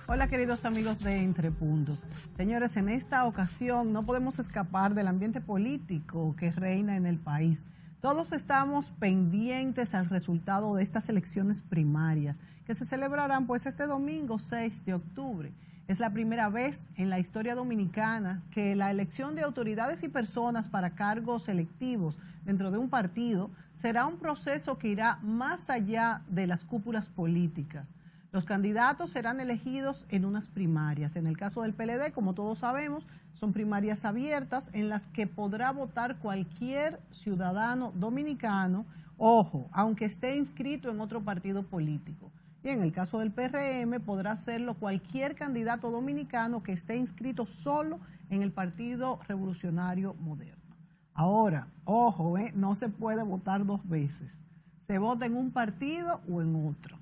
Hola queridos amigos de Entre Puntos. Señores, en esta ocasión no podemos escapar del ambiente político que reina en el país. Todos estamos pendientes al resultado de estas elecciones primarias que se celebrarán pues este domingo 6 de octubre. Es la primera vez en la historia dominicana que la elección de autoridades y personas para cargos electivos dentro de un partido será un proceso que irá más allá de las cúpulas políticas. Los candidatos serán elegidos en unas primarias. En el caso del PLD, como todos sabemos, son primarias abiertas en las que podrá votar cualquier ciudadano dominicano, ojo, aunque esté inscrito en otro partido político. Y en el caso del PRM podrá hacerlo cualquier candidato dominicano que esté inscrito solo en el Partido Revolucionario Moderno. Ahora, ojo, no se puede votar dos veces. Se vota en un partido o en otro.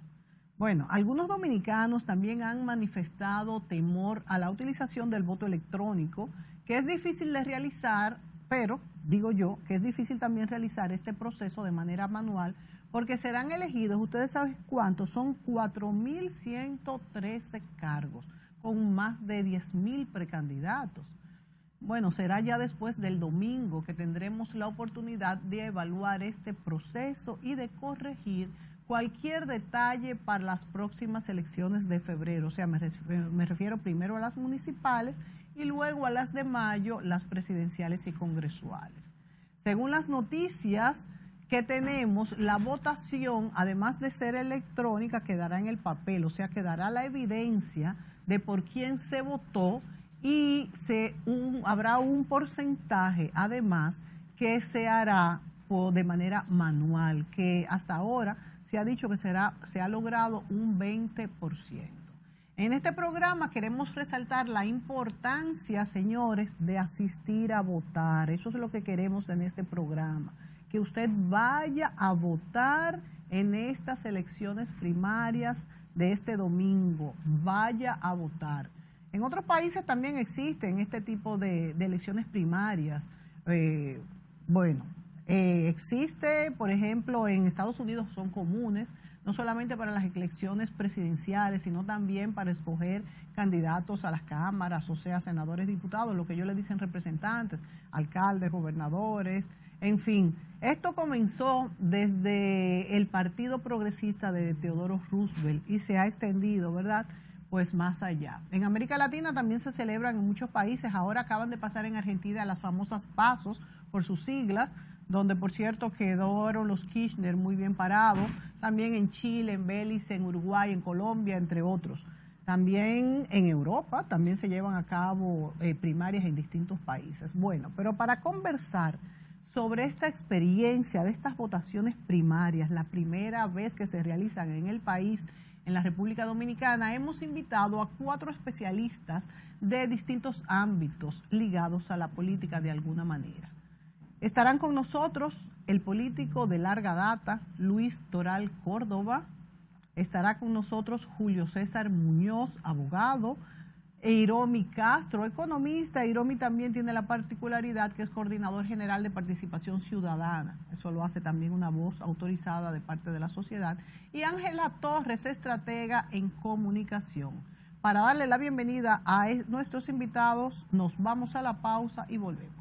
Bueno, algunos dominicanos también han manifestado temor a la utilización del voto electrónico, que es difícil de realizar, pero digo yo que es difícil también realizar este proceso de manera manual, porque serán elegidos, ustedes saben cuántos, son 4.113 cargos, con más de 10.000 precandidatos. Bueno, será ya después del domingo que tendremos la oportunidad de evaluar este proceso y de corregir cualquier detalle para las próximas elecciones de febrero. O sea, me refiero primero a las municipales y luego a las de mayo, las presidenciales y congresuales. Según las noticias que tenemos, la votación, además de ser electrónica, quedará en el papel, o sea, quedará la evidencia de por quién se votó y habrá un porcentaje, además, que se hará de manera manual, que hasta ahora se ha dicho que se ha logrado un 20%. En este programa queremos resaltar la importancia, señores, de asistir a votar. Eso es lo que queremos en este programa, que usted vaya a votar en estas elecciones primarias de este domingo. Vaya a votar. En otros países también existen este tipo de elecciones primarias. Existe, por ejemplo, en Estados Unidos son comunes, no solamente para las elecciones presidenciales, sino también para escoger candidatos a las cámaras, o sea, senadores, diputados, lo que ellos le dicen representantes, alcaldes, gobernadores, en fin. Esto comenzó desde el Partido Progresista de Teodoro Roosevelt y se ha extendido, ¿verdad?, pues más allá. En América Latina también se celebran en muchos países. Ahora acaban de pasar en Argentina las famosas PASOs, por sus siglas, donde por cierto quedaron los Kirchner muy bien parados, también en Chile, en Belice, en Uruguay, en Colombia, entre otros. También en Europa, también se llevan a cabo primarias en distintos países. Bueno, pero para conversar sobre esta experiencia de estas votaciones primarias, la primera vez que se realizan en el país, en la República Dominicana, hemos invitado a 4 especialistas de distintos ámbitos ligados a la política de alguna manera. Estarán con nosotros el político de larga data, Luis Toral Córdoba. Estará con nosotros Julio César Muñoz, abogado. E Iromi Castro, economista. Iromi también tiene la particularidad que es coordinador general de participación ciudadana. Eso lo hace también una voz autorizada de parte de la sociedad. Y Ángela Torres, estratega en comunicación. Para darle la bienvenida a nuestros invitados, nos vamos a la pausa y volvemos.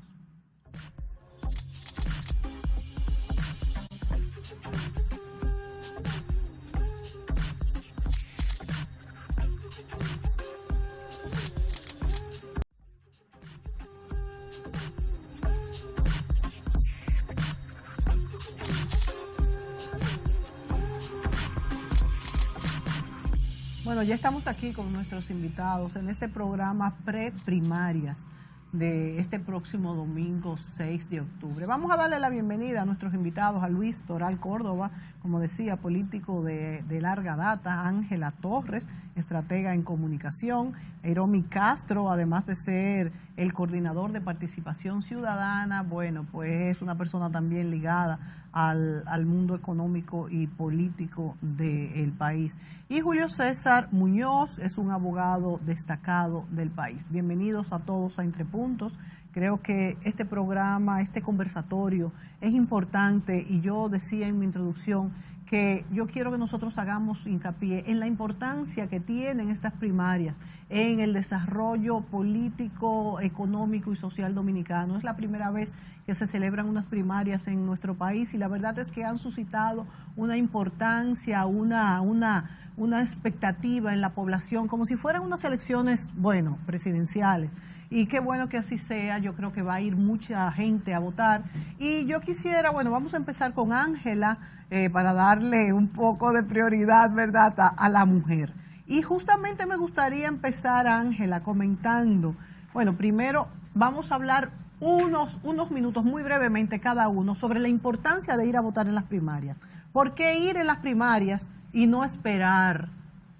Bueno, ya estamos aquí con nuestros invitados en este programa pre-primarias de este próximo domingo 6 de octubre. Vamos a darle la bienvenida a nuestros invitados, a Luis Toral Córdoba, como decía, político de larga data, Ángela Torres, estratega en comunicación, Iromi Castro, además de ser el coordinador de participación ciudadana, bueno, pues es una persona también ligada al mundo económico y político del país. Y Julio César Muñoz es un abogado destacado del país. Bienvenidos a todos a Entre Puntos. Creo que este programa, este conversatorio es importante y yo decía en mi introducción que yo quiero que nosotros hagamos hincapié en la importancia que tienen estas primarias en el desarrollo político, económico y social dominicano. Es la primera vez que se celebran unas primarias en nuestro país y la verdad es que han suscitado una importancia, una expectativa en la población, como si fueran unas elecciones, bueno, presidenciales. Y qué bueno que así sea, yo creo que va a ir mucha gente a votar. Y yo quisiera, bueno, vamos a empezar con Ángela para darle un poco de prioridad, ¿verdad?, a la mujer. Y justamente me gustaría empezar, Ángela, comentando, bueno, primero vamos a hablar unos minutos muy brevemente cada uno sobre la importancia de ir a votar en las primarias. ¿Por qué ir en las primarias y no esperar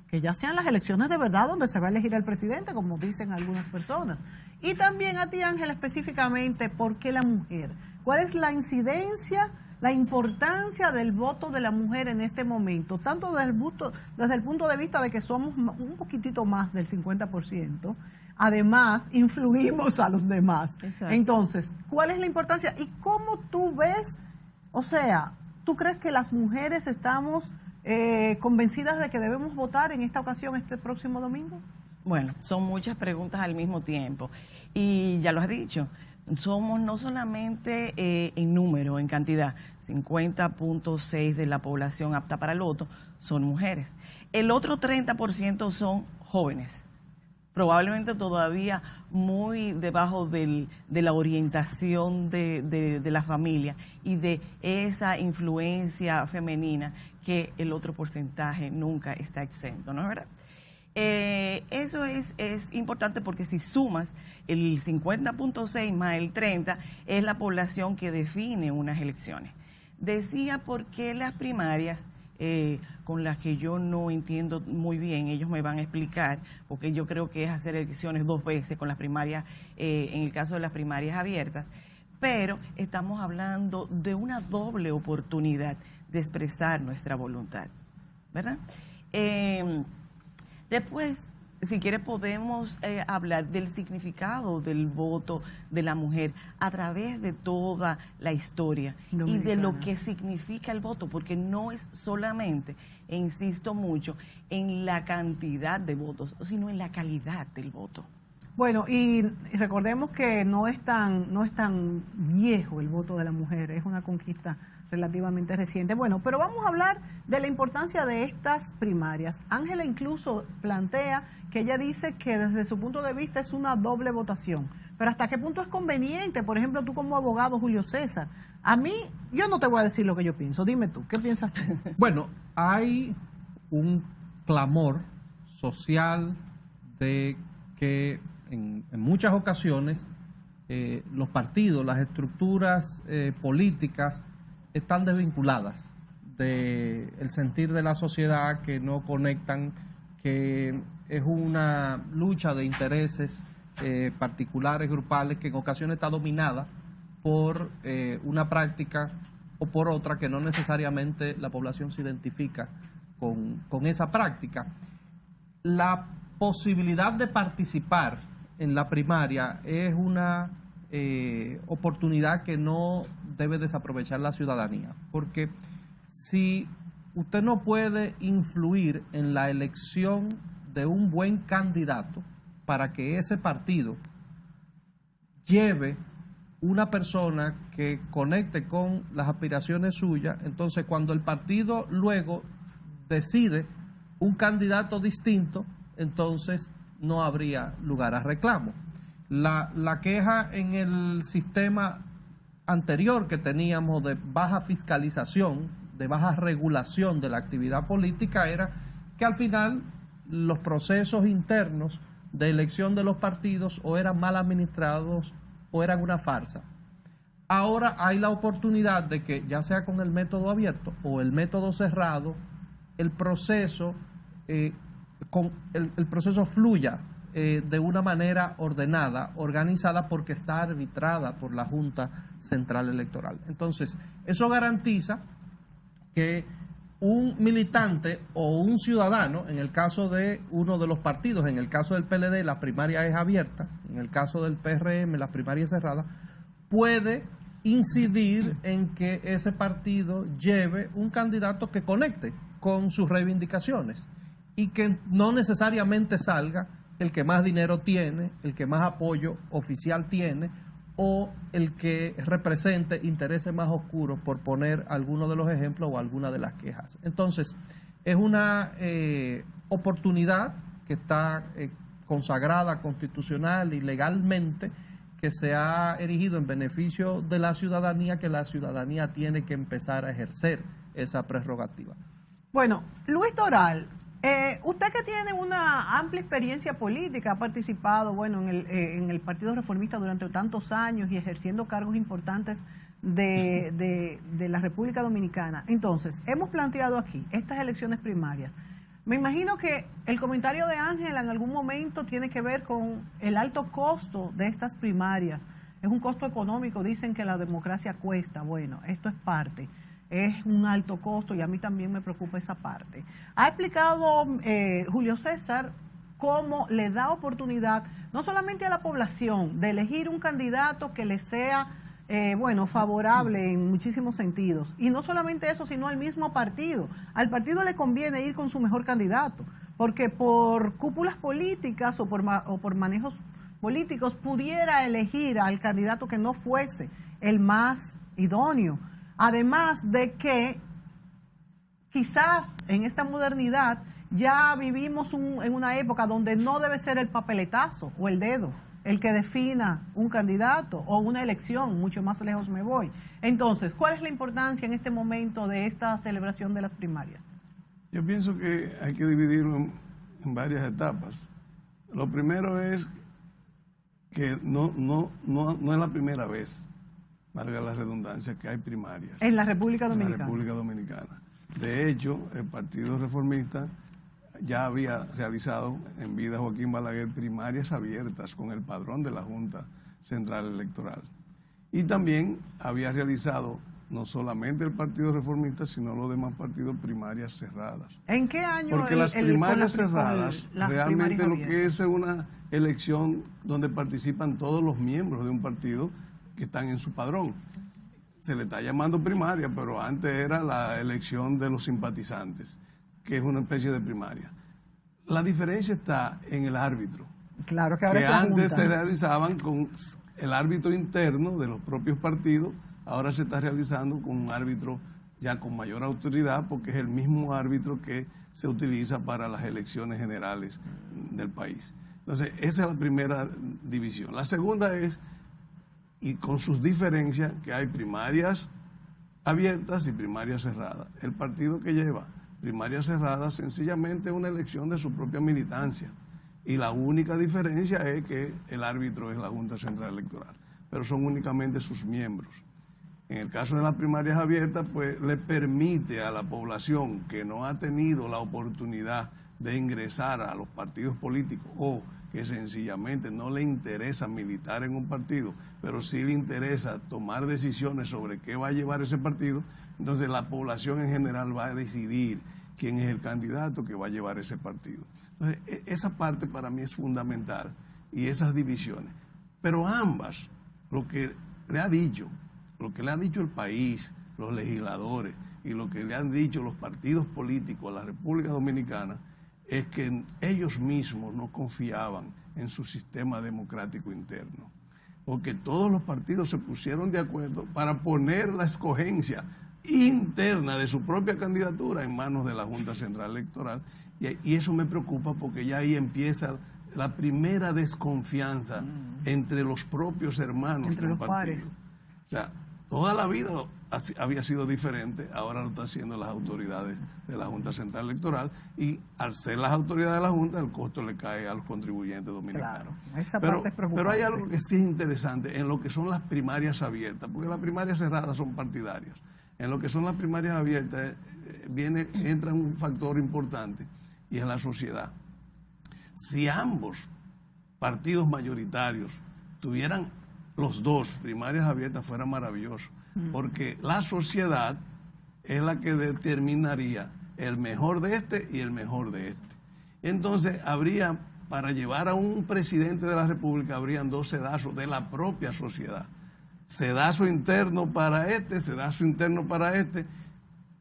que ya sean las elecciones de verdad donde se va a elegir el presidente, como dicen algunas personas? Y también a ti, Ángela, específicamente, ¿por qué la mujer? ¿Cuál es la incidencia, la importancia del voto de la mujer en este momento? Tanto desde el punto de vista de que somos un poquitito más del 50%, además influimos a los demás. Exacto. Entonces, ¿cuál es la importancia? ¿Y cómo tú ves, o sea, tú crees que las mujeres estamos convencidas de que debemos votar en esta ocasión, este próximo domingo? Bueno, son muchas preguntas al mismo tiempo. Y ya lo has dicho, somos no solamente en número, en cantidad, 50.6% de la población apta para el voto son mujeres. El otro 30% son jóvenes, probablemente todavía muy debajo de la orientación de la familia y de esa influencia femenina que el otro porcentaje nunca está exento, ¿no es verdad? Eso es importante porque si sumas el 50.6 más el 30 es la población que define unas elecciones. Decía por qué las primarias, con las que yo no entiendo muy bien, ellos me van a explicar, porque yo creo que es hacer elecciones 2 veces con las primarias, en el caso de las primarias abiertas, pero estamos hablando de una doble oportunidad de expresar nuestra voluntad, ¿verdad? Después, si quiere, podemos hablar del significado del voto de la mujer a través de toda la historia dominicana y de lo que significa el voto, porque no es solamente, e insisto mucho, en la cantidad de votos, sino en la calidad del voto. Bueno, y recordemos que no es tan viejo el voto de la mujer, es una conquista relativamente reciente. Bueno, pero vamos a hablar de la importancia de estas primarias. Ángela incluso plantea que ella dice que desde su punto de vista es una doble votación. Pero ¿hasta qué punto es conveniente? Por ejemplo, tú como abogado, Julio César, a mí, yo no te voy a decir lo que yo pienso. Dime tú, ¿qué piensas tú? Bueno, hay un clamor social de que en muchas ocasiones los partidos, las estructuras políticas están desvinculadas del sentir de la sociedad, que no conectan, que es una lucha de intereses particulares, grupales, que en ocasiones está dominada por una práctica o por otra que no necesariamente la población se identifica con esa práctica. La posibilidad de participar en la primaria es una oportunidad que no debe desaprovechar la ciudadanía, porque si usted no puede influir en la elección de un buen candidato para que ese partido lleve una persona que conecte con las aspiraciones suyas, entonces cuando el partido luego decide un candidato distinto, entonces no habría lugar a reclamo. La queja en el sistema anterior que teníamos de baja fiscalización, de baja regulación de la actividad política, era que al final los procesos internos de elección de los partidos o eran mal administrados o eran una farsa. Ahora hay la oportunidad de que, ya sea con el método abierto o el método cerrado, el proceso el proceso fluya de una manera ordenada, organizada, porque está arbitrada por la Junta Central Electoral. Entonces, eso garantiza que un militante o un ciudadano, en el caso de uno de los partidos, en el caso del PLD la primaria es abierta, en el caso del PRM la primaria es cerrada, puede incidir en que ese partido lleve un candidato que conecte con sus reivindicaciones y que no necesariamente salga el que más dinero tiene, el que más apoyo oficial tiene o el que represente intereses más oscuros, por poner algunos de los ejemplos o algunas de las quejas. Entonces, es una oportunidad que está consagrada constitucional y legalmente, que se ha erigido en beneficio de la ciudadanía, que la ciudadanía tiene que empezar a ejercer esa prerrogativa. Bueno, Luis Toral, usted que tiene una amplia experiencia política, ha participado, bueno, en el Partido Reformista durante tantos años y ejerciendo cargos importantes de la República Dominicana. Entonces, hemos planteado aquí estas elecciones primarias. Me imagino que el comentario de Ángela en algún momento tiene que ver con el alto costo de estas primarias. Es un costo económico, dicen que la democracia cuesta. Bueno, esto es parte. Es un alto costo y a mí también me preocupa esa parte. Ha explicado Julio César cómo le da oportunidad no solamente a la población de elegir un candidato que le sea favorable en muchísimos sentidos. Y no solamente eso, sino al mismo partido. Al partido le conviene ir con su mejor candidato, porque por cúpulas políticas o por manejos políticos pudiera elegir al candidato que no fuese el más idóneo. Además de que quizás en esta modernidad ya vivimos en una época donde no debe ser el papeletazo o el dedo el que defina un candidato o una elección, mucho más lejos me voy. Entonces, ¿cuál es la importancia en este momento de esta celebración de las primarias? Yo pienso que hay que dividirlo en varias etapas. Lo primero es que no es la primera vez, valga la redundancia, que hay primarias. En la República Dominicana. En la República Dominicana. De hecho, el Partido Reformista ya había realizado en vida Joaquín Balaguer primarias abiertas con el padrón de la Junta Central Electoral. Y también había realizado no solamente el Partido Reformista, sino los demás partidos primarias cerradas. ¿En qué año? Porque las primarias cerradas, realmente lo que es una elección donde participan todos los miembros de un partido que están en su padrón. Se le está llamando primaria, pero antes era la elección de los simpatizantes, que es una especie de primaria. La diferencia está en el árbitro. Claro que ahora que antes se realizaban con el árbitro interno de los propios partidos, ahora se está realizando con un árbitro ya con mayor autoridad, porque es el mismo árbitro que se utiliza para las elecciones generales del país. Entonces, esa es la primera división. La segunda es, y con sus diferencias, que hay primarias abiertas y primarias cerradas. El partido que lleva primarias cerradas sencillamente es una elección de su propia militancia. Y la única diferencia es que el árbitro es la Junta Central Electoral, pero son únicamente sus miembros. En el caso de las primarias abiertas, pues le permite a la población que no ha tenido la oportunidad de ingresar a los partidos políticos o que sencillamente no le interesa militar en un partido, pero sí le interesa tomar decisiones sobre qué va a llevar ese partido, entonces la población en general va a decidir quién es el candidato que va a llevar ese partido. Entonces, esa parte para mí es fundamental y esas divisiones. Pero ambas, lo que le ha dicho el país, los legisladores y lo que le han dicho los partidos políticos a la República Dominicana, es que ellos mismos no confiaban en su sistema democrático interno. Porque todos los partidos se pusieron de acuerdo para poner la escogencia interna de su propia candidatura en manos de la Junta Central Electoral, y eso me preocupa porque ya ahí empieza la primera desconfianza entre los propios hermanos entre del los partido. pares. O sea, toda la vida había sido diferente, ahora lo están haciendo las autoridades de la Junta Central Electoral, y al ser las autoridades de la Junta, el costo le cae a los contribuyentes dominicanos. Claro, esa parte es preocupante. Pero hay algo que sí es interesante en lo que son las primarias abiertas, porque las primarias cerradas son partidarias. En lo que son las primarias abiertas entra un factor importante, y es la sociedad. Si ambos partidos mayoritarios tuvieran los dos primarias abiertas, fuera maravilloso, porque la sociedad es la que determinaría el mejor de este y el mejor de este. Entonces, para llevar a un presidente de la República, habrían dos sedazos de la propia sociedad. sedazo interno para sedazo interno para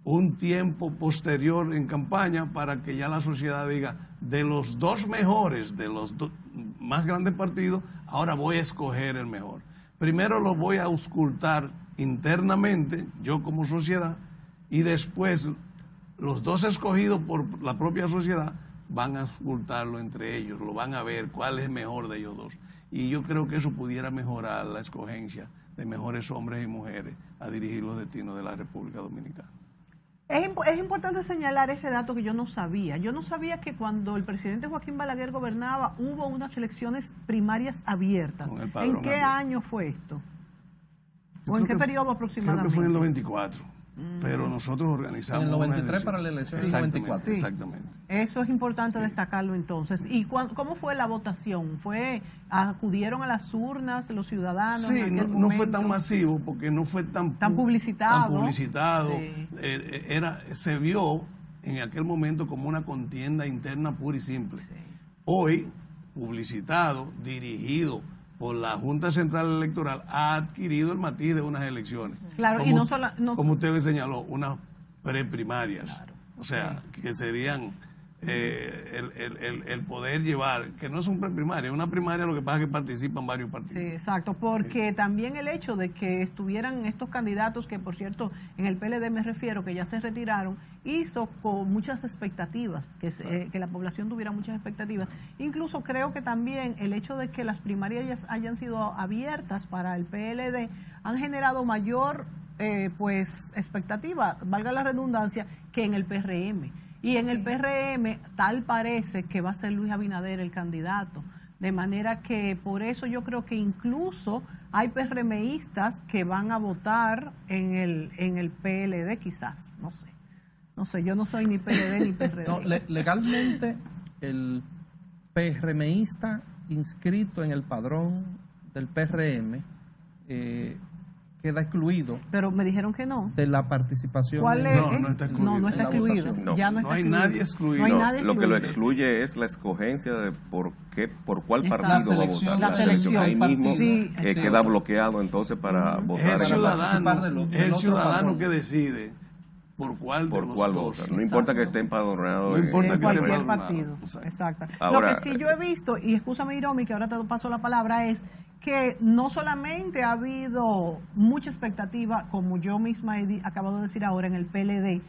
un tiempo posterior en campaña para que ya la sociedad diga, de los dos mejores, de los más grandes partidos, ahora voy a escoger el mejor. Primero lo voy a auscultar internamente, yo como sociedad, y después los dos escogidos por la propia sociedad van a auscultarlo entre ellos, lo van a ver cuál es mejor de ellos dos. Y yo creo que eso pudiera mejorar la escogencia de mejores hombres y mujeres a dirigir los destinos de la República Dominicana. Es importante señalar ese dato que yo no sabía. Yo no sabía que cuando el presidente Joaquín Balaguer gobernaba hubo unas elecciones primarias abiertas. ¿En qué año fue esto? ¿O en qué periodo aproximadamente? Creo que fue en el 94. Pero nosotros organizamos. En el 93 para la elección del 94. Sí. Exactamente. Eso es importante destacarlo entonces. ¿Y cómo fue la votación? ¿Acudieron a las urnas los ciudadanos? Sí, no fue tan masivo porque no fue tan publicitado. Sí. Se vio en aquel momento como una contienda interna pura y simple. Sí. Hoy, publicitado, dirigido por la Junta Central Electoral, ha adquirido el matiz de unas elecciones. Claro, como, y no solo... como usted le señaló, unas preprimarias. Claro. O sea, que serían el poder llevar, que no es un preprimaria, una primaria lo que pasa es que participan varios partidos. Sí, exacto, porque también el hecho de que estuvieran estos candidatos, que por cierto, en el PLD me refiero, que ya se retiraron, hizo con muchas expectativas, que la población tuviera muchas expectativas. Incluso creo que también el hecho de que las primarias hayan sido abiertas para el PLD han generado mayor expectativa, valga la redundancia, que en el PRM. Y en el PRM tal parece que va a ser Luis Abinader el candidato. De manera que por eso yo creo que incluso hay PRMistas que van a votar en el PLD quizás, no sé. No sé, yo no soy ni PLD ni PRD. No, legalmente el PRMista inscrito en el padrón del PRM queda excluido. Pero me dijeron que no. De la participación. ¿Cuál es? No está excluido. No está excluido. No. Ya no está hay excluido. nadie excluido. No hay nadie excluido. Lo que lo excluye es la escogencia de por cuál Exacto. partido va a votar. La selección. Ahí mismo Sí, queda bloqueado entonces para votar. Es el ciudadano padrón. que decide por cuál de los dos. votar. No importa que esté empadronado. No importa en que cualquier esté partido. empadronado. Exacto. Ahora, lo que sí yo he visto, y escúchame Iromi, que ahora te paso la palabra, es que no solamente ha habido mucha expectativa, como yo misma acabo de decir ahora en el PLD,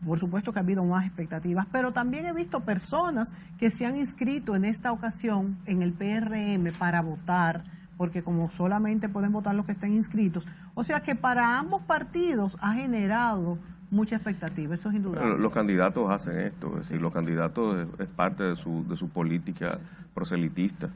por supuesto que ha habido más expectativas, pero también he visto personas que se han inscrito en esta ocasión en el PRM para votar, porque como solamente pueden votar los que estén inscritos, o sea que para ambos partidos ha generado mucha expectativa, eso es indudable. Los candidatos hacen esto, es decir, los candidatos es parte de su política proselitista.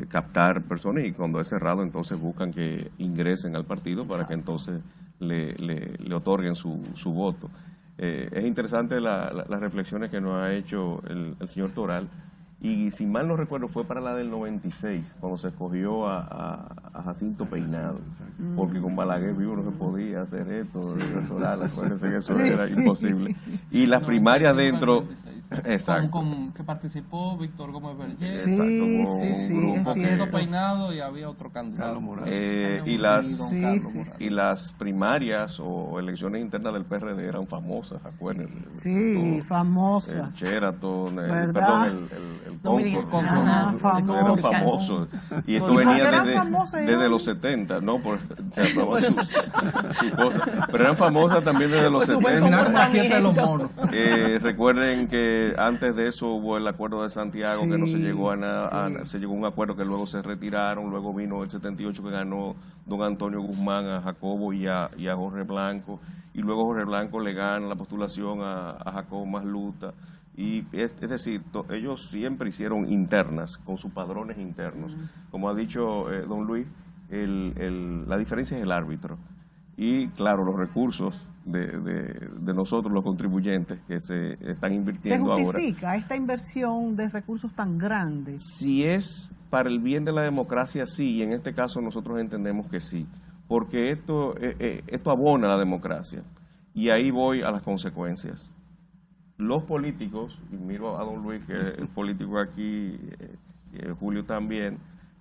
Captar personas y cuando es cerrado entonces buscan que ingresen al partido para que entonces le otorguen su voto. Es interesante las reflexiones que nos ha hecho el señor Toral y si mal no recuerdo fue para la del 96 cuando se escogió a Jacinto Peinado porque con Balaguer vivo no se podía hacer esto. Toral, acuérdense que eso era imposible y las primarias dentro. Exacto. Que participó Víctor Gómez Vergés. Sí, Jacinto Peinado y había otro candidato. Y las primarias o elecciones internas del PRD eran famosas, acuérdense. Sí, famosas. El Sheraton, el Concord. Eran famosos. Y esto venía desde los 70, ¿no? Por su cosa. Pero eran famosas también desde los 70. Recuerden que antes de eso hubo el acuerdo de Santiago que no se llegó a nada, se llegó a un acuerdo que luego se retiraron, luego vino el 78 que ganó don Antonio Guzmán a Jacobo y a Jorge Blanco, y luego Jorge Blanco le gana la postulación a Jacobo Masluta, y es decir, ellos siempre hicieron internas, con sus padrones internos. Como ha dicho don Luis, la diferencia es el árbitro. Y claro, los recursos de nosotros, los contribuyentes, que se están invirtiendo ahora. ¿Se justifica esta inversión de recursos tan grandes? Si es para el bien de la democracia, sí, y en este caso nosotros entendemos que sí, porque esto abona la democracia. Y ahí voy a las consecuencias. Los políticos, y miro a don Luis, que es político aquí, Julio también,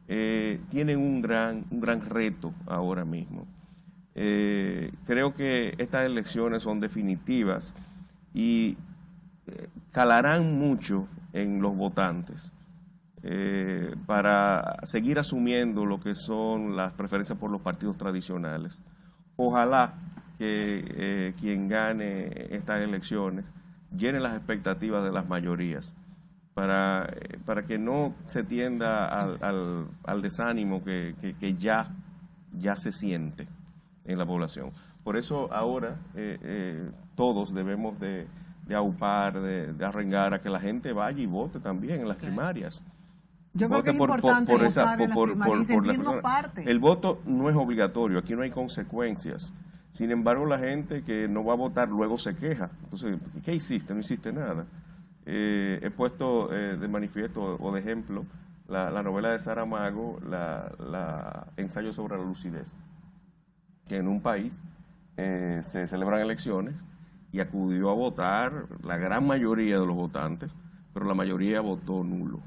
tienen un gran reto ahora mismo. Creo que estas elecciones son definitivas y calarán mucho en los votantes para seguir asumiendo lo que son las preferencias por los partidos tradicionales. Ojalá que quien gane estas elecciones llene las expectativas de las mayorías para que no se tienda al desánimo que ya se siente en la población. Por eso ahora todos debemos de aupar, de arrengar a que la gente vaya y vote también en las primarias. Yo creo que es importante votar en las primarias y sentirnos parte. El voto no es obligatorio, aquí no hay consecuencias. Sin embargo, la gente que no va a votar luego se queja. Entonces, ¿qué hiciste? No hiciste nada. He puesto de manifiesto o de ejemplo la novela de Saramago, la ensayo sobre la lucidez, que en un país se celebran elecciones y acudió a votar la gran mayoría de los votantes, pero la mayoría votó nulo.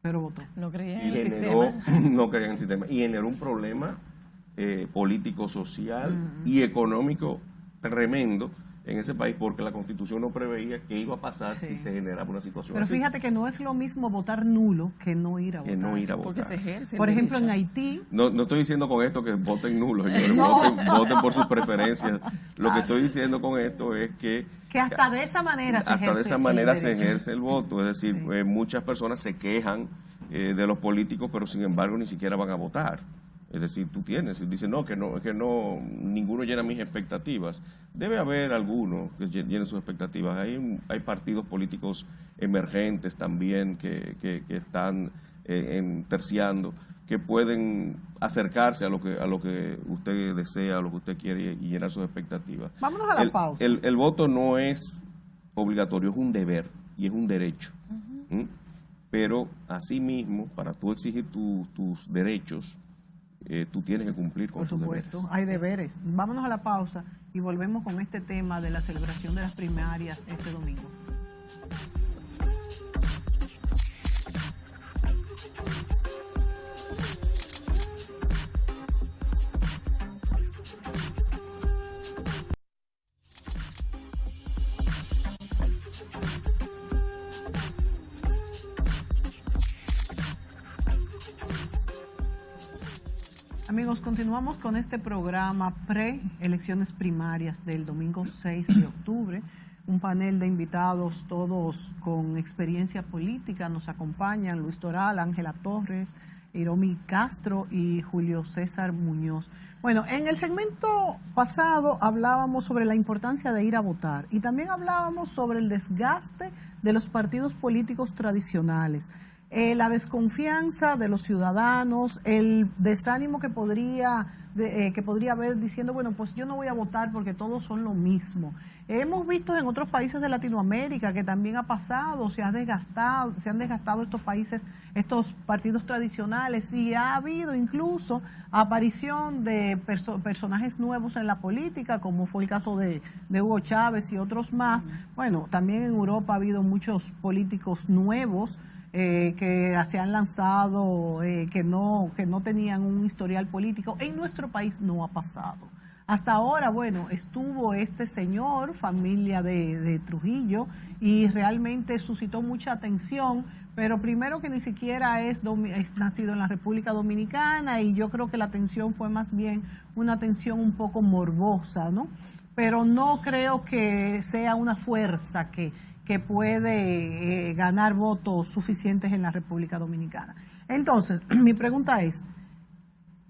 Pero votó. No creían en el sistema. No creían en el sistema. Y generó un problema político, social y económico tremendo en ese país, porque la Constitución no preveía qué iba a pasar si se generaba una situación Pero así. fíjate que no es lo mismo votar nulo que no ir a votar. Porque se ejerce. Por ejemplo, en Haití... No estoy diciendo con esto que voten nulos, señores, voten por sus preferencias. Lo que estoy diciendo con esto es que hasta de esa manera se ejerce el voto. Es decir, muchas personas se quejan de los políticos, pero sin embargo ni siquiera van a votar. Es decir, dicen que no, ninguno llena mis expectativas. Debe haber algunos que llenen sus expectativas. Hay partidos políticos emergentes también que están terciando, que pueden acercarse a lo que usted desea, a lo que usted quiere y llenar sus expectativas. Vámonos a la pausa. El voto no es obligatorio, es un deber y es un derecho. Pero asimismo, para tú exigir tus derechos, tú tienes que cumplir con tus deberes. Por supuesto, hay deberes. Vámonos a la pausa y volvemos con este tema de la celebración de las primarias este domingo. Amigos, continuamos con este programa pre-elecciones primarias del domingo 6 de octubre. Un panel de invitados, todos con experiencia política, nos acompañan Luis Toral, Ángela Torres, Iromi Castro y Julio César Muñoz. Bueno, en el segmento pasado hablábamos sobre la importancia de ir a votar y también hablábamos sobre el desgaste de los partidos políticos tradicionales. La desconfianza de los ciudadanos, el desánimo que podría haber diciendo, bueno, pues yo no voy a votar porque todos son lo mismo. Hemos visto en otros países de Latinoamérica que también ha pasado, se han desgastado estos partidos tradicionales y ha habido incluso aparición de personajes nuevos en la política, como fue el caso de Hugo Chávez y otros más. Bueno, también en Europa ha habido muchos políticos nuevos que se han lanzado, que no tenían un historial político. En nuestro país no ha pasado. Hasta ahora, bueno, estuvo este señor, familia de Trujillo, y realmente suscitó mucha atención, pero primero que ni siquiera es nacido en la República Dominicana, y yo creo que la atención fue más bien una atención un poco morbosa, ¿no? Pero no creo que sea una fuerza que puede ganar votos suficientes en la República Dominicana. Entonces, mi pregunta es,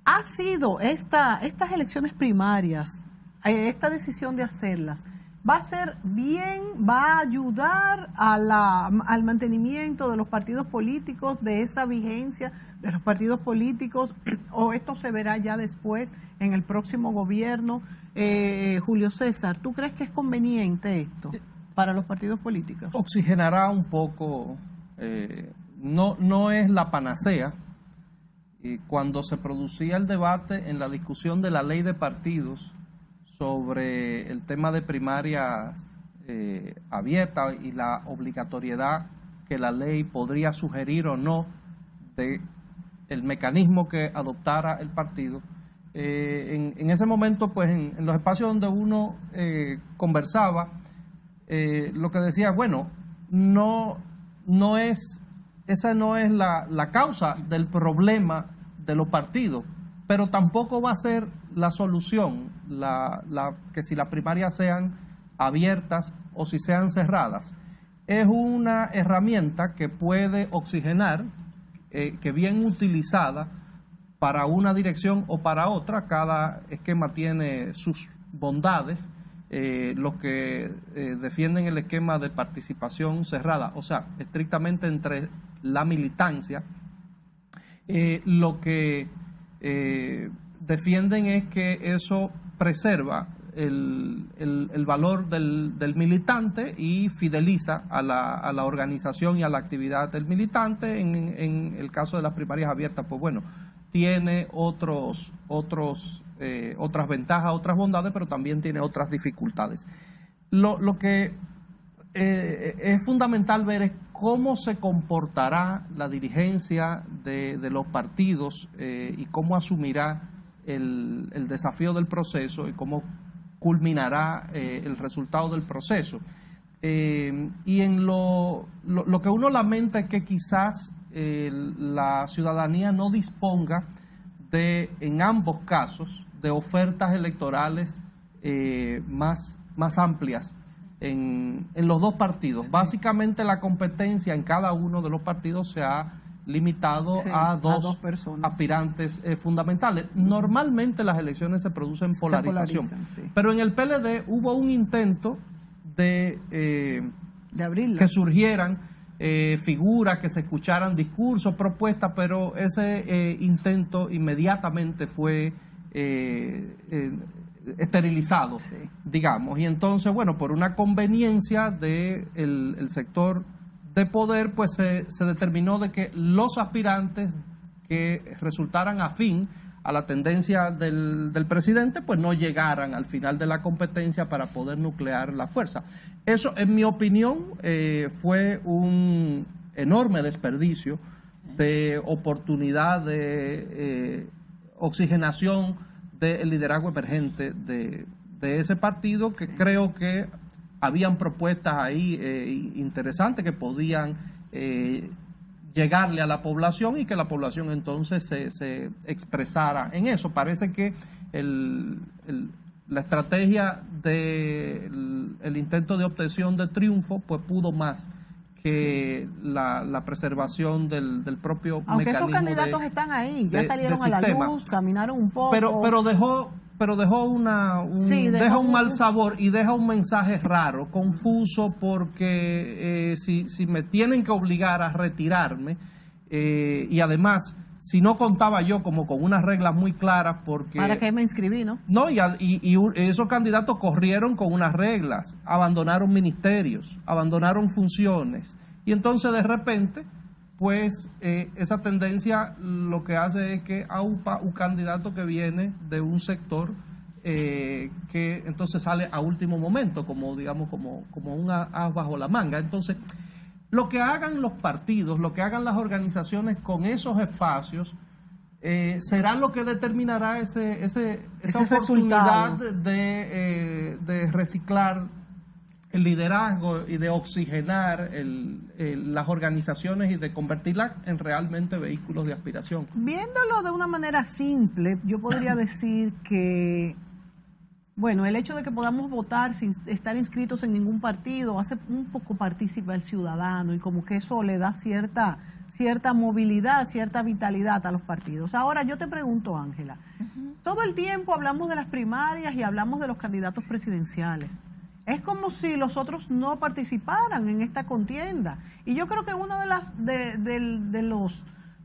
¿ha sido estas elecciones primarias, esta decisión de hacerlas, va a ser bien, va a ayudar al mantenimiento de los partidos políticos, de esa vigencia de los partidos políticos, o esto se verá ya después en el próximo gobierno? Julio César, ¿tú crees que es conveniente esto para los partidos políticos? Oxigenará un poco, no es la panacea. Y cuando se producía el debate en la discusión de la ley de partidos sobre el tema de primarias abiertas y la obligatoriedad que la ley podría sugerir o no de el mecanismo que adoptara el partido. En ese momento, pues en los espacios donde uno conversaba, lo que decía, bueno, esa no es la causa del problema de los partidos, pero tampoco va a ser la solución, que si las primarias sean abiertas o si sean cerradas. Es una herramienta que puede oxigenar, que bien utilizada para una dirección o para otra, cada esquema tiene sus bondades. Los que defienden el esquema de participación cerrada, o sea, estrictamente entre la militancia, lo que defienden es que eso preserva el valor del militante y fideliza a la organización y a la actividad del militante. En el caso de las primarias abiertas, pues bueno, tiene otras ventajas, otras bondades, pero también tiene otras dificultades. Lo que es fundamental ver es cómo se comportará la dirigencia de los partidos y cómo asumirá el desafío del proceso y cómo culminará el resultado del proceso. Y en lo que uno lamenta es que quizás la ciudadanía no disponga en ambos casos, de ofertas electorales más amplias en los dos partidos. Básicamente la competencia en cada uno de los partidos se ha limitado a dos aspirantes fundamentales. Normalmente las elecciones se producen polarización, pero en el PLD hubo un intento de abrirla, que surgieran figuras, que se escucharan discursos, propuestas, pero ese intento inmediatamente fue esterilizado, digamos. Y entonces, bueno, por una conveniencia del sector de poder, pues se determinó de que los aspirantes que resultaran afín a la tendencia del presidente, pues no llegaran al final de la competencia para poder nuclear la fuerza. Eso, en mi opinión, fue un enorme desperdicio de oportunidad de oxigenación del liderazgo emergente de ese partido, que creo que habían propuestas ahí interesantes que podían llegarle a la población y que la población entonces se expresara en eso. Parece que la estrategia del intento de obtención de triunfo pues pudo más que la preservación del propio aunque mecanismo. Esos candidatos están ahí, ya salieron a la luz, caminaron un poco. Pero dejó un mal sabor y deja un mensaje raro, confuso, porque si me tienen que obligar a retirarme, y además, si no contaba yo como con unas reglas muy claras, porque... ¿Para qué me inscribí, no? No, y esos candidatos corrieron con unas reglas, abandonaron ministerios, abandonaron funciones, y entonces de repente... pues esa tendencia lo que hace es que aupa un candidato que viene de un sector que entonces sale a último momento, como digamos, como una as bajo la manga. Entonces, lo que hagan los partidos, lo que hagan las organizaciones con esos espacios, será lo que determinará esa oportunidad de reciclar el liderazgo y de oxigenar las organizaciones y de convertirlas en realmente vehículos de aspiración. Viéndolo de una manera simple, yo podría decir que, bueno, el hecho de que podamos votar sin estar inscritos en ningún partido hace un poco partícipe al ciudadano y como que eso le da cierta movilidad, cierta vitalidad a los partidos. Ahora yo te pregunto, Ángela, todo el tiempo hablamos de las primarias y hablamos de los candidatos presidenciales. Es como si los otros no participaran en esta contienda. Y yo creo que una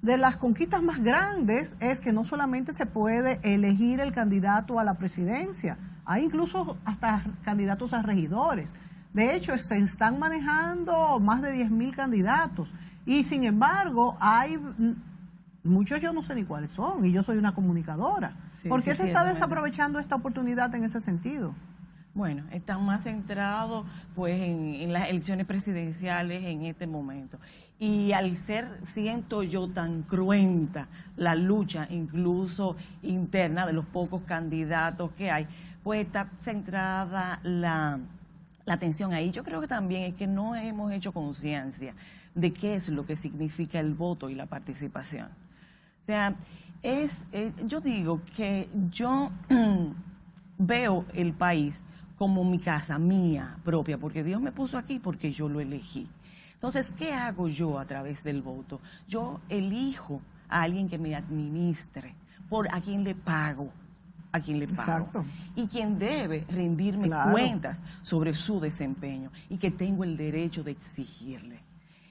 de las conquistas más grandes es que no solamente se puede elegir el candidato a la presidencia, hay incluso hasta candidatos a regidores. De hecho, se están manejando más de 10.000 candidatos. Y sin embargo, hay muchos, yo no sé ni cuáles son, y yo soy una comunicadora. ¿Por qué se está desaprovechando esta oportunidad en ese sentido? Bueno, están más centrados pues en las elecciones presidenciales en este momento. Y al ser, siento yo, tan cruenta la lucha, incluso interna, de los pocos candidatos que hay, pues está centrada la atención ahí. Yo creo que también es que no hemos hecho conciencia de qué es lo que significa el voto y la participación. O sea, yo digo que yo veo el país como mi casa, mía propia, porque Dios me puso aquí porque yo lo elegí. Entonces, ¿qué hago yo a través del voto? Yo elijo a alguien que me administre, a quien le pago. Exacto. Y quien debe rendirme cuentas sobre su desempeño y que tengo el derecho de exigirle.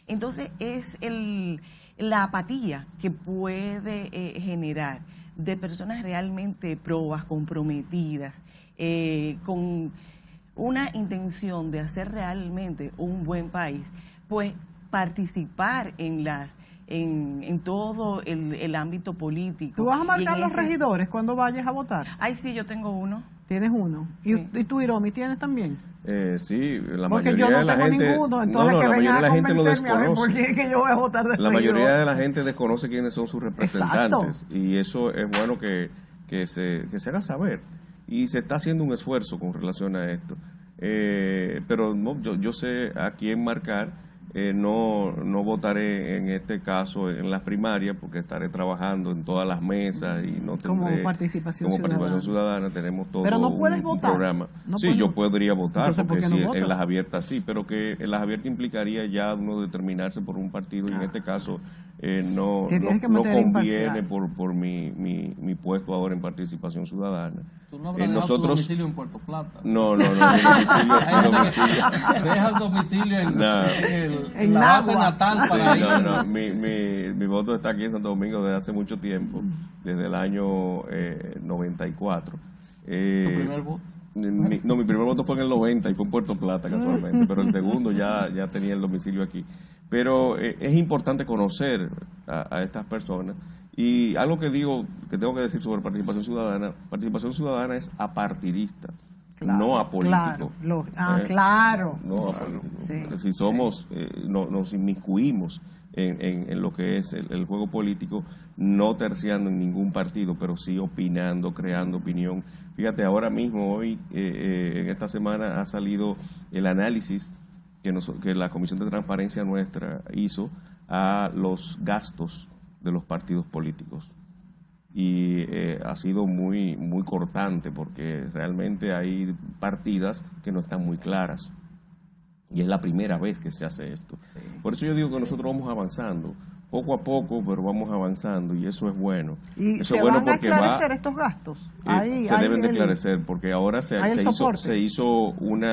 Entonces, es la apatía que puede generar de personas realmente probas, comprometidas, con una intención de hacer realmente un buen país, pues participar en todo el ámbito político. ¿Tú vas a marcar los regidores cuando vayas a votar? Ay, sí, yo tengo uno. ¿Tienes uno? ¿Y, sí. ¿Y tú, Iromi, tienes también? Sí, la porque mayoría yo no de la tengo gente, ninguno, entonces la mayoría de la gente lo desconoce. ¿Por qué es que yo voy a votar de la mayoría de la gente desconoce quiénes son sus representantes. Exacto. Y eso es bueno que se haga saber. Y se está haciendo un esfuerzo con relación a esto. Pero no, yo sé a quién marcar. No votaré en este caso en las primarias porque estaré trabajando en todas las mesas y no tendré como participación ciudadana. Tenemos todo pero no puedes un votar. Programa. No sí, yo podría votar. Entonces, porque ¿por qué no en las abiertas sí, pero que en las abiertas implicaría ya uno determinarse por un partido y en este caso no conviene por mi puesto ahora en participación ciudadana. ¿Tú no habrás dejado tu domicilio en Puerto Plata? No, mi domicilio. Deja el domicilio en la base natal para ir. Mi voto está aquí en Santo Domingo desde hace mucho tiempo, desde el año 94. ¿Tu primer voto? Mi primer voto fue en el 90 y fue en Puerto Plata casualmente, pero el segundo ya tenía el domicilio aquí. Pero es importante conocer a estas personas. Y algo que tengo que decir sobre participación ciudadana es apartidista, no apolítico. Claro. No apolítico. Sí, si somos, nos inmiscuimos en lo que es el juego político, no terciando en ningún partido, pero sí opinando, creando opinión. Fíjate, ahora mismo, hoy, en esta semana, ha salido el análisis que la Comisión de Transparencia nuestra hizo a los gastos de los partidos políticos. Y ha sido muy, muy cortante porque realmente hay partidas que no están muy claras. Y es la primera vez que se hace esto. Sí, por eso yo digo que nosotros vamos avanzando, poco a poco, pero vamos avanzando y eso es bueno. ¿Y eso se es bueno van a esclarecer estos gastos? Se deben de esclarecer porque ahora se hizo un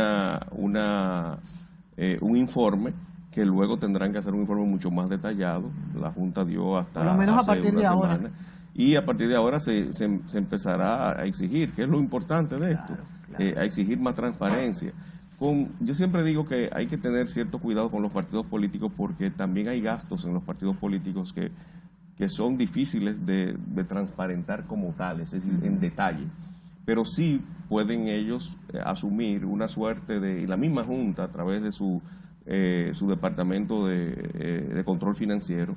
informe que luego tendrán que hacer un informe mucho más detallado. La Junta dio hasta por lo menos hace a partir una de semana. Ahora. Y a partir de ahora se empezará a exigir, que es lo importante de esto, a exigir más transparencia. Yo siempre digo que hay que tener cierto cuidado con los partidos políticos porque también hay gastos en los partidos políticos que son difíciles de transparentar como tales, es decir, en detalle. Pero sí pueden ellos asumir una suerte de, la misma Junta a través de su departamento de control financiero,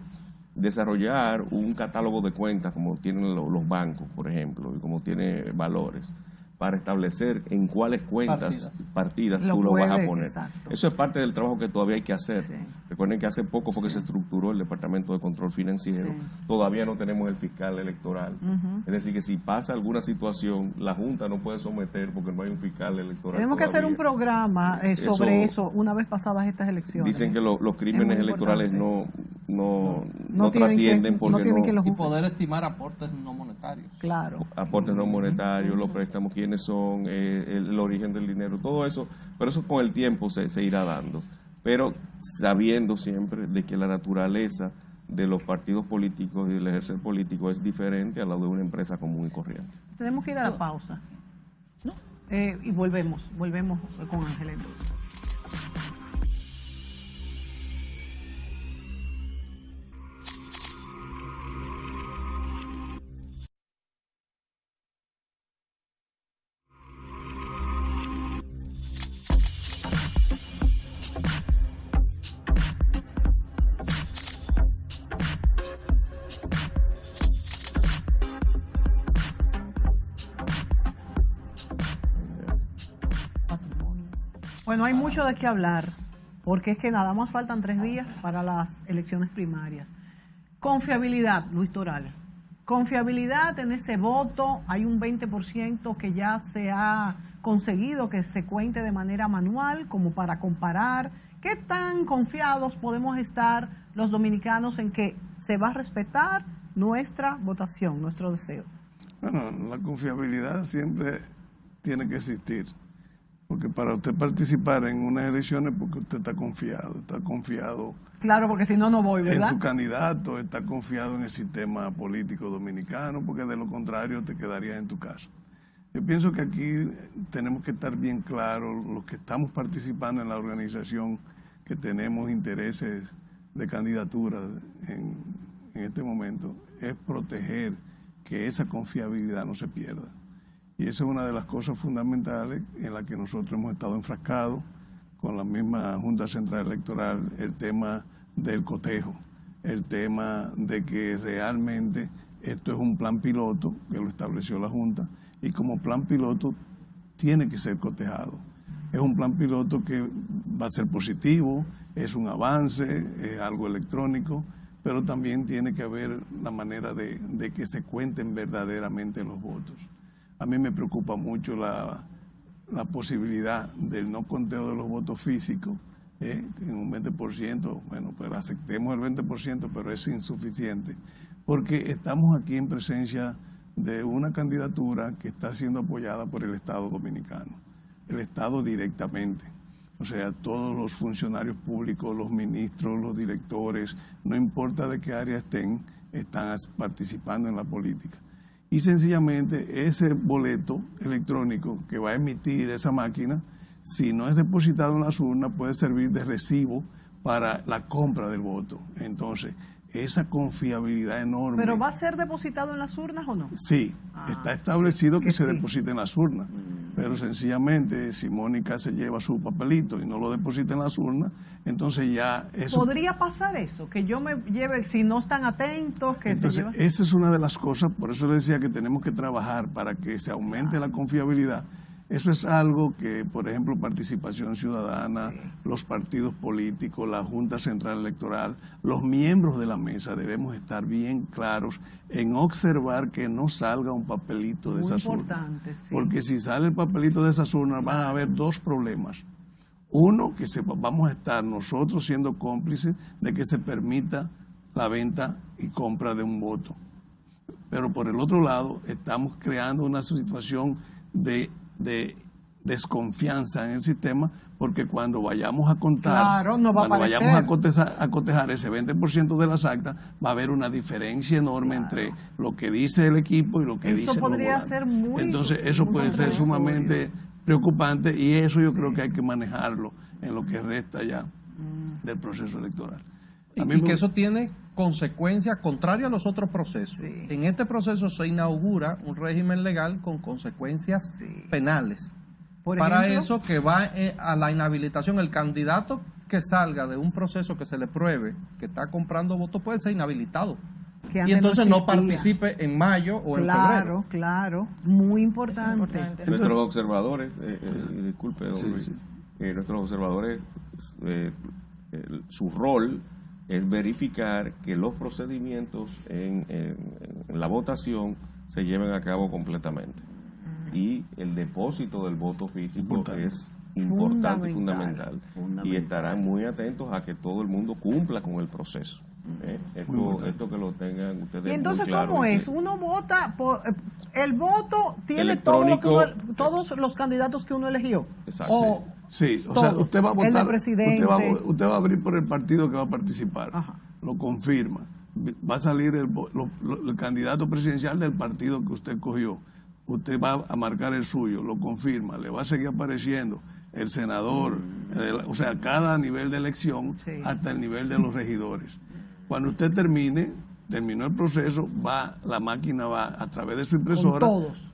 desarrollar un catálogo de cuentas como tienen los bancos, por ejemplo, y como tiene Valores, para establecer en cuáles cuentas, partidas tú lo vas a poner. Exacto. Eso es parte del trabajo que todavía hay que hacer. Sí. Recuerden que hace poco fue que se estructuró el Departamento de Control Financiero. Sí. Todavía no tenemos el fiscal electoral. Es decir, que si pasa alguna situación, la Junta no puede someter porque no hay un fiscal electoral. Tenemos que hacer un programa sobre eso una vez pasadas estas elecciones. Dicen que los crímenes electorales no trascienden porque y poder estimar aportes no monetarios. Claro. Aportes no monetarios, los préstamos, quiénes son, el origen del dinero, todo eso, pero eso con el tiempo se irá dando. Pero sabiendo siempre de que la naturaleza de los partidos políticos y del ejercer político es diferente a la de una empresa común y corriente. Tenemos que ir a la pausa. ¿No? Y volvemos con Ángela entonces. Bueno, hay mucho de qué hablar, porque es que nada más faltan 3 días para las elecciones primarias. Confiabilidad, Luis Toral. Confiabilidad en ese voto, hay un 20% que ya se ha conseguido que se cuente de manera manual, como para comparar. ¿Qué tan confiados podemos estar los dominicanos en que se va a respetar nuestra votación, nuestro deseo? Bueno, la confiabilidad siempre tiene que existir, porque para usted participar en unas elecciones porque usted está confiado. Claro, porque si no, no voy, ¿verdad? En su candidato, está confiado en el sistema político dominicano, porque de lo contrario te quedarías en tu casa. Yo pienso que aquí tenemos que estar bien claros, los que estamos participando en la organización, que tenemos intereses de candidatura en este momento, es proteger que esa confiabilidad no se pierda. Y esa es una de las cosas fundamentales en la que nosotros hemos estado enfrascados con la misma Junta Central Electoral, el tema del cotejo, el tema de que realmente esto es un plan piloto que lo estableció la Junta y como plan piloto tiene que ser cotejado. Es un plan piloto que va a ser positivo, es un avance, es algo electrónico, pero también tiene que haber la manera de que se cuenten verdaderamente los votos. A mí me preocupa mucho la posibilidad del no conteo de los votos físicos, en un 20%, bueno, pues aceptemos el 20%, pero es insuficiente, porque estamos aquí en presencia de una candidatura que está siendo apoyada por el Estado dominicano, el Estado directamente. O sea, todos los funcionarios públicos, los ministros, los directores, no importa de qué área están participando en la política. Y sencillamente ese boleto electrónico que va a emitir esa máquina, si no es depositado en las urnas, puede servir de recibo para la compra del voto. Entonces, esa confiabilidad enorme. ¿Pero va a ser depositado en las urnas o no? Sí, está establecido que se sí. deposite en las urnas. Pero sencillamente, si Mónica se lleva su papelito y no lo deposita en las urnas, entonces ya eso... ¿Podría pasar eso? Que yo me lleve, si no están atentos, que entonces, se lleven... esa es una de las cosas, por eso le decía que tenemos que trabajar para que se aumente la confiabilidad. Eso es algo que, por ejemplo, Participación Ciudadana, los partidos políticos, la Junta Central Electoral, los miembros de la mesa debemos estar bien claros en observar que no salga un papelito de esas urnas. Sí. Porque si sale el papelito de esas urnas van a haber 2 problemas. Uno, que vamos a estar nosotros siendo cómplices de que se permita la venta y compra de un voto. Pero por el otro lado, estamos creando una situación de desconfianza en el sistema, porque cuando vayamos a contar, cuando vayamos a cotejar ese 20% de las actas, va a haber una diferencia enorme entre lo que dice el equipo y lo que dice el podría ser muy... Entonces, eso puede ser sumamente preocupante y eso yo creo que hay que manejarlo en lo que resta ya del proceso electoral. Y que eso tiene consecuencias contrarias a los otros procesos. Sí. En este proceso se inaugura un régimen legal con consecuencias penales. Para eso que va a la inhabilitación, el candidato que salga de un proceso que se le pruebe que está comprando votos puede ser inhabilitado. Y entonces no participe en mayo o en febrero. Claro, muy importante. Nuestros observadores, disculpe, nuestros observadores, su rol es verificar que los procedimientos en la votación se lleven a cabo completamente. Y el depósito del voto físico es importante y fundamental. Y estarán muy atentos a que todo el mundo cumpla con el proceso. Esto que lo tengan ustedes. ¿Y entonces muy claro? cómo es? Uno vota, el voto tiene electrónico, todos los candidatos que uno eligió. Exacto. Sí, o sea, usted va a votar, el de presidente. Usted va a abrir por el partido que va a participar. Ajá. Lo confirma. Va a salir el candidato presidencial del partido que usted cogió. Usted va a marcar el suyo, lo confirma, le va a seguir apareciendo el senador, o sea, cada nivel de elección hasta el nivel de los regidores. Cuando usted terminó el proceso, la máquina va a través de su impresora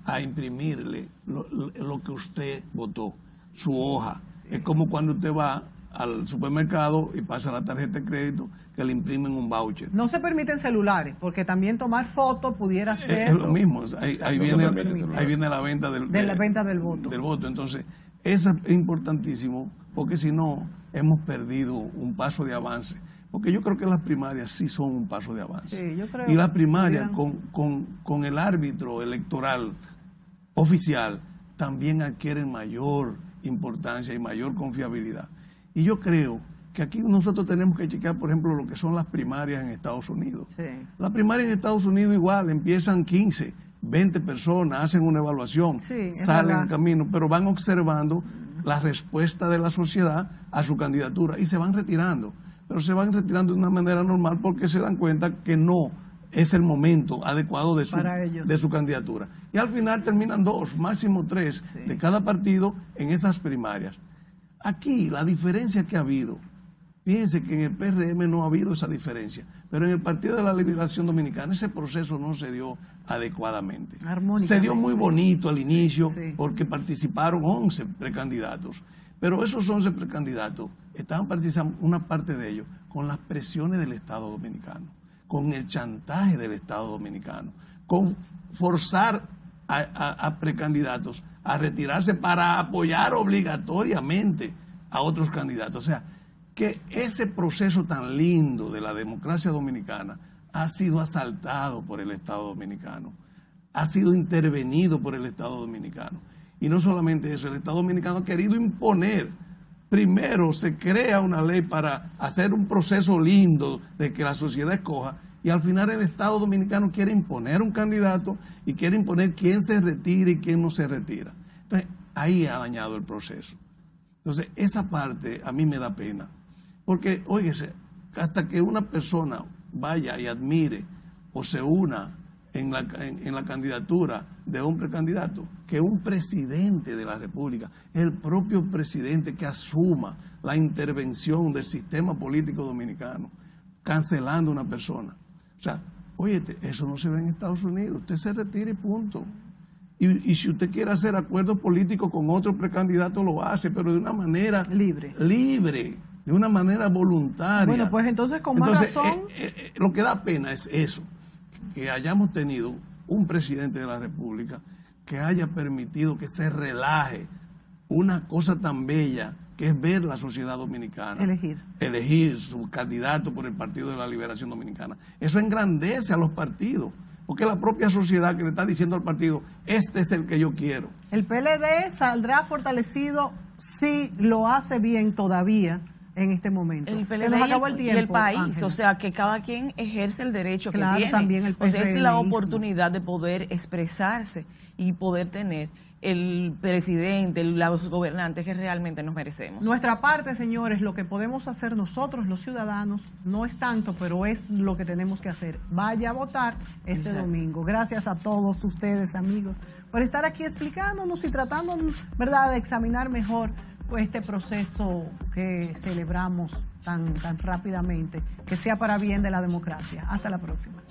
a imprimirle lo que usted votó, su hoja. Es como cuando usted va al supermercado y pasa la tarjeta de crédito que le imprimen un voucher. No se permiten celulares, porque también tomar fotos pudiera ser... Es lo mismo, ahí viene la venta del voto. Entonces, eso es importantísimo porque si no, hemos perdido un paso de avance. Porque yo creo que las primarias sí son un paso de avance. Sí, yo creo y las primarias con el árbitro electoral oficial también adquieren mayor importancia y mayor confiabilidad. Y yo creo que aquí nosotros tenemos que chequear, por ejemplo, lo que son las primarias en Estados Unidos. Sí. Las primarias en Estados Unidos igual, empiezan 15, 20 personas, hacen una evaluación, salen en camino, pero van observando la respuesta de la sociedad a su candidatura y se van retirando. Pero se van retirando de una manera normal porque se dan cuenta que no es el momento adecuado de su candidatura. Y al final terminan 2, máximo 3 de cada partido en esas primarias. Aquí la diferencia que ha habido, fíjense que en el PRM no ha habido esa diferencia, pero en el Partido de la Liberación Dominicana ese proceso no se dio adecuadamente. Se dio muy bonito al inicio porque participaron 11 precandidatos, pero esos 11 precandidatos estaban participando, una parte de ellos, con las presiones del Estado Dominicano, con el chantaje del Estado Dominicano, con forzar a precandidatos a retirarse para apoyar obligatoriamente a otros candidatos. O sea, que ese proceso tan lindo de la democracia dominicana ha sido asaltado por el Estado Dominicano, ha sido intervenido por el Estado Dominicano. Y no solamente eso, el Estado Dominicano ha querido imponer. Primero se crea una ley para hacer un proceso lindo de que la sociedad escoja, y al final el Estado Dominicano quiere imponer un candidato y quiere imponer quién se retira y quién no se retira. Entonces, ahí ha dañado el proceso. Entonces, esa parte a mí me da pena. Porque, óyese, hasta que una persona vaya y admire o se una en la candidatura de un precandidato, que un presidente de la República, el propio presidente que asuma la intervención del sistema político dominicano, cancelando a una persona. O sea, oye, eso no se ve en Estados Unidos, usted se retira y punto. Y si usted quiere hacer acuerdos políticos con otro precandidato, lo hace, pero de una manera libre, de una manera voluntaria. Bueno, pues entonces con más razón. Lo que da pena es eso, que hayamos tenido un presidente de la República que haya permitido que se relaje una cosa tan bella que es ver la sociedad dominicana elegir su candidato por el Partido de la Liberación Dominicana. Eso engrandece a los partidos, porque es la propia sociedad que le está diciendo al partido, este es el que yo quiero. El PLD saldrá fortalecido si lo hace bien todavía en este momento. El PLD nos acabó el tiempo, y el país, Ángela. O sea, que cada quien ejerce el derecho que tiene. También el PRM, o sea, es la oportunidad de poder expresarse y poder tener el presidente, los gobernantes que realmente nos merecemos. Nuestra parte, señores, lo que podemos hacer nosotros, los ciudadanos, no es tanto, pero es lo que tenemos que hacer. Vaya a votar este domingo. Gracias a todos ustedes, amigos, por estar aquí explicándonos y tratando, ¿verdad?, de examinar mejor este proceso que celebramos tan rápidamente, que sea para bien de la democracia. Hasta la próxima.